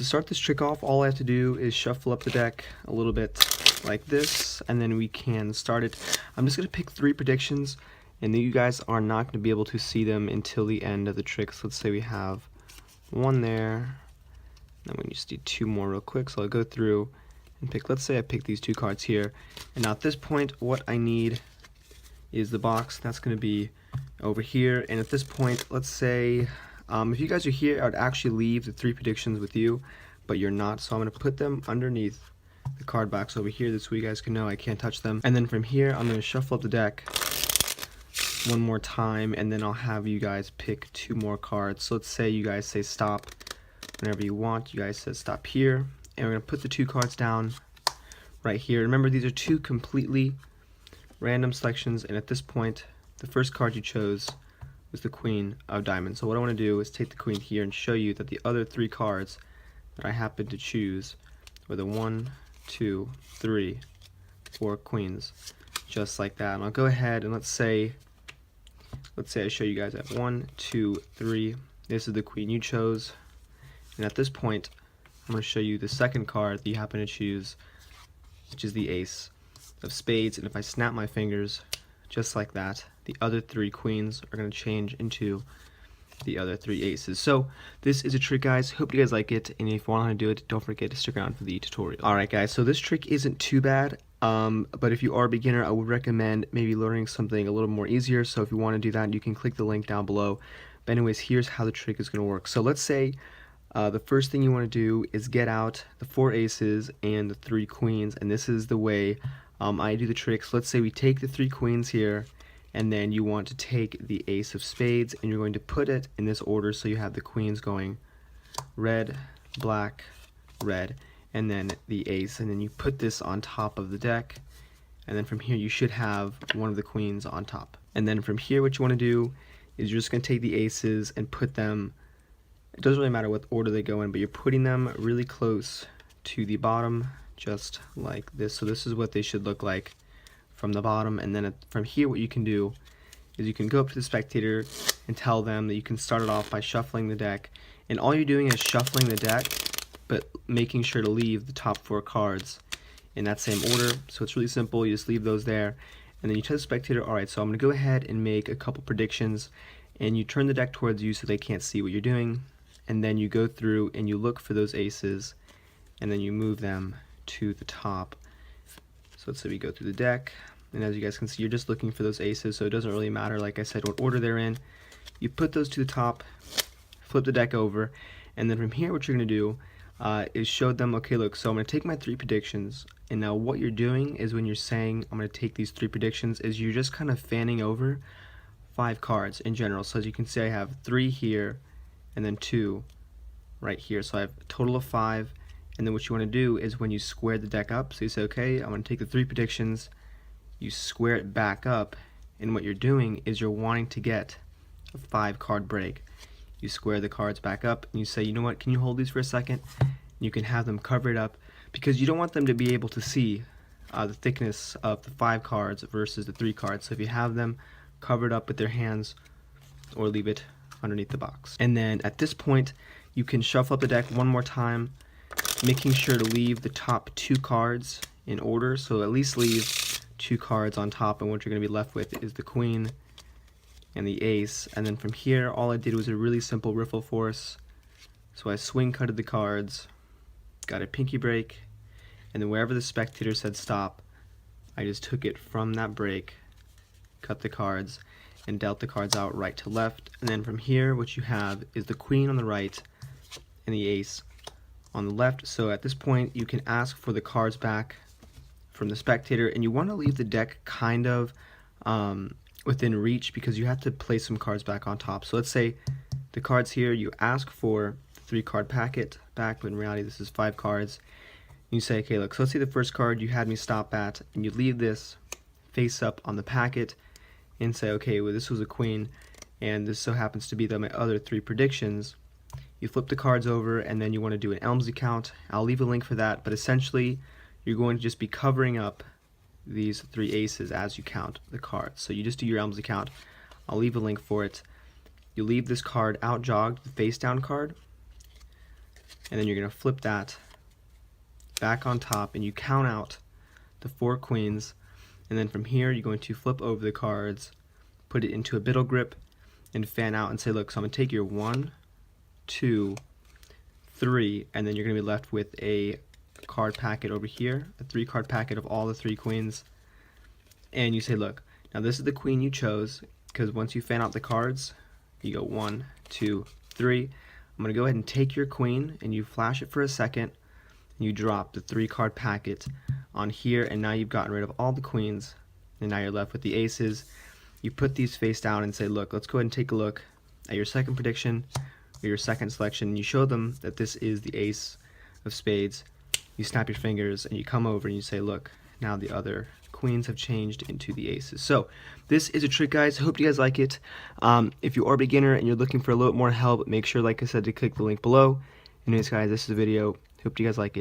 To start this trick off, all I have to do is shuffle up the deck a little bit like this, and then we can start it. I'm just going to pick 3 predictions, and you guys are not going to be able to see them until the end of the trick. So let's say we have 1 there, then we just need 2 more real quick. So I'll go through and pick, let's say I pick these 2 cards here, and now at this point what I need is the box. That's going to be over here, and at this point, let's say if you guys are here, I would actually leave the 3 predictions with you, but you're not, so I'm going to put them underneath the card box over here. This way you guys can know I can't touch them. And then from here, I'm going to shuffle up the deck 1 more time, and then I'll have you guys pick 2 more cards. So let's say you guys say stop whenever you want. You guys said stop here, and we're going to put the 2 cards down right here. Remember, these are 2 completely random selections, and at this point, the first card you chose was the Queen of Diamonds. So what I want to do is take the Queen here and show you that the other 3 cards that I happen to choose were the 1, 2, 3, 4 queens, just like that. And I'll go ahead and let's say I show you guys at 1, 2, 3. This is the queen you chose, and at this point, I'm going to show you the second card that you happen to choose, which is the Ace of Spades. And if I snap my fingers, just like that, the other 3 queens are going to change into the other 3 aces. So this is a trick, guys. Hope you guys like it, and if you want to do it, don't forget to stick around for the tutorial. Alright guys, so this trick isn't too bad, but if you are a beginner, I would recommend maybe learning something a little more easier. So if you want to do that, you can click the link down below. But anyways, here's how the trick is going to work. So let's say the first thing you want to do is get out the 4 aces and the 3 queens, and this is the way I do the tricks. Let's say we take the 3 queens here, and then you want to take the Ace of Spades, and you're going to put it in this order. So you have the queens going red, black, red, and then the ace, and then you put this on top of the deck, and then from here you should have one of the queens on top. And then from here, what you want to do is you're just going to take the aces and put them, it doesn't really matter what order they go in, but you're putting them really close to the bottom, just like this. So this is what they should look like from the bottom. And then from here, what you can do is you can go up to the spectator and tell them that you can start it off by shuffling the deck, and all you're doing is shuffling the deck, but making sure to leave the top 4 cards in that same order. So it's really simple. You just leave those there, and then you tell the spectator, alright, so I'm going to go ahead and make a couple predictions, and you turn the deck towards you so they can't see what you're doing, and then you go through and you look for those aces, and then you move them to the top. So let's say we go through the deck, and as you guys can see, you're just looking for those aces, so it doesn't really matter, like I said, what order they're in. You put those to the top, flip the deck over, and then from here what you're going to do is show them, okay, look, so I'm going to take my 3 predictions, and now what you're doing is when you're saying I'm going to take these 3 predictions is you're just kind of fanning over 5 cards in general. So as you can see, I have 3 here and then 2 right here, so I have a total of 5. And then what you want to do is when you square the deck up, so you say, okay, I'm going to take the 3 predictions, you square it back up, and what you're doing is you're wanting to get a 5 card break. You square the cards back up, and you say, you know what, can you hold these for a second? You can have them cover it up, because you don't want them to be able to see the thickness of the 5 cards versus the 3 cards. So if you have them covered up with their hands, or leave it underneath the box. And then at this point, you can shuffle up the deck 1 more time, making sure to leave the top 2 cards in order. So at least leave 2 cards on top, and what you're going to be left with is the queen and the ace. And then from here, all I did was a really simple riffle force. So I swing cutted the cards, got a pinky break, and then wherever the spectator said stop, I just took it from that break, cut the cards, and dealt the cards out right to left. And then from here, what you have is the queen on the right and the ace on the left. So at this point, you can ask for the cards back from the spectator, and you want to leave the deck kind of within reach, because you have to place some cards back on top. So let's say the cards here, you ask for the 3 card packet back, but in reality this is 5 cards. And you say, okay, look, so let's say the first card you had me stop at, and you leave this face up on the packet and say, okay, well, this was a queen, and this so happens to be my other 3 predictions. You flip the cards over, and then you want to do an Elmsley count. I'll leave a link for that, but essentially you're going to just be covering up these 3 aces as you count the cards. So you just do your Elmsley count. I'll leave a link for it. You leave this card out jogged, the face down card, and then you're going to flip that back on top, and you count out the 4 queens, and then from here you're going to flip over the cards, put it into a biddle grip, and fan out and say, look, so I'm going to take your 1, 2, 3, and then you're going to be left with a card packet over here, a 3-card packet of all the 3 queens, and you say, look, now this is the queen you chose, because once you fan out the cards, you go 1, 2, 3. I'm going to go ahead and take your queen, and you flash it for a second, and you drop the 3-card packet on here, and now you've gotten rid of all the queens, and now you're left with the aces. You put these face down and say, look, let's go ahead and take a look at your second prediction, or your second selection. You show them that this is the ace of spades. You snap your fingers, and you come over and you say, look, now the other queens have changed into the aces. So this is a trick, guys. Hope you guys like it. If you are a beginner and you're looking for a little bit more help, make sure, like I said, to click the link below. Anyways, guys, this is the video. Hope you guys like it.